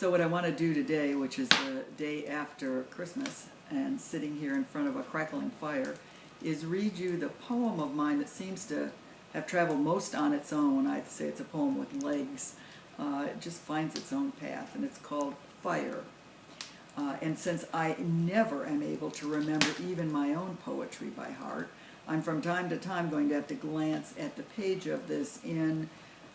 So what I want to do today, which is the day after Christmas, and sitting here in front of a crackling fire, is read you the poem of mine that seems to have traveled most on its own. I'd say it's a poem with legs. It just finds its own path, and it's called Fire. And since I never am able to remember even my own poetry by heart, I'm from time to time going to have to glance at the page of this in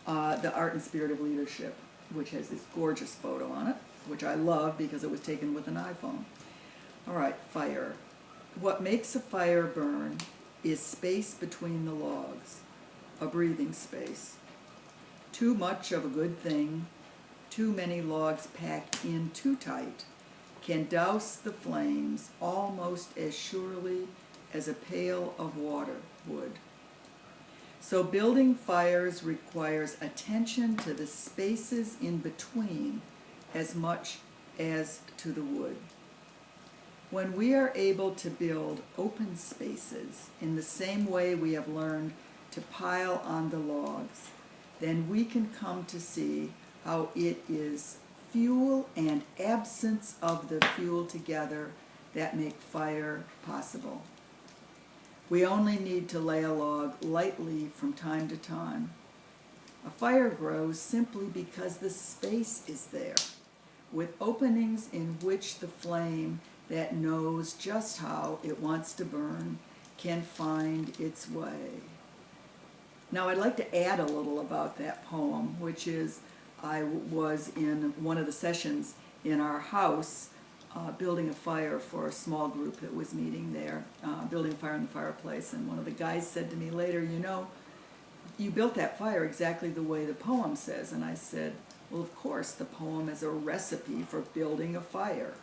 The Art and Spirit of Leadership, which has this gorgeous photo on it, which I love because it was taken with an iPhone. All right, fire. What makes a fire burn is space between the logs, a breathing space. Too much of a good thing, too many logs packed in too tight, can douse the flames almost as surely as a pail of water would. So building fires requires attention to the spaces in between as much as to the wood. When we are able to build open spaces in the same way we have learned to pile on the logs, then we can come to see how it is fuel and absence of the fuel together that make fire possible. We only need to lay a log lightly from time to time. A fire grows simply because the space is there, with openings in which the flame that knows just how it wants to burn can find its way. Now I'd like to add a little about that poem, which is I was in one of the sessions in our house building a fire for a small group that was meeting there, building a fire in the fireplace, and one of the guys said to me later, you know, you built that fire exactly the way the poem says. And I said, well, of course, the poem is a recipe for building a fire.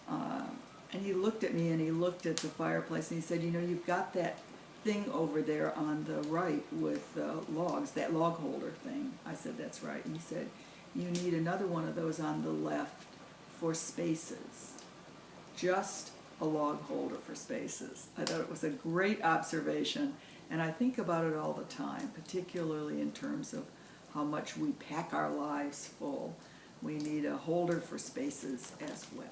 And he looked at me and he looked at the fireplace and he said, you know, you've got that thing over there on the right with logs, that log holder thing. I said, that's right. And he said, you need another one of those on the left for spaces. Just a log holder for spaces. I thought it was a great observation, and I think about it all the time, particularly in terms of how much we pack our lives full. We need a holder for spaces as well.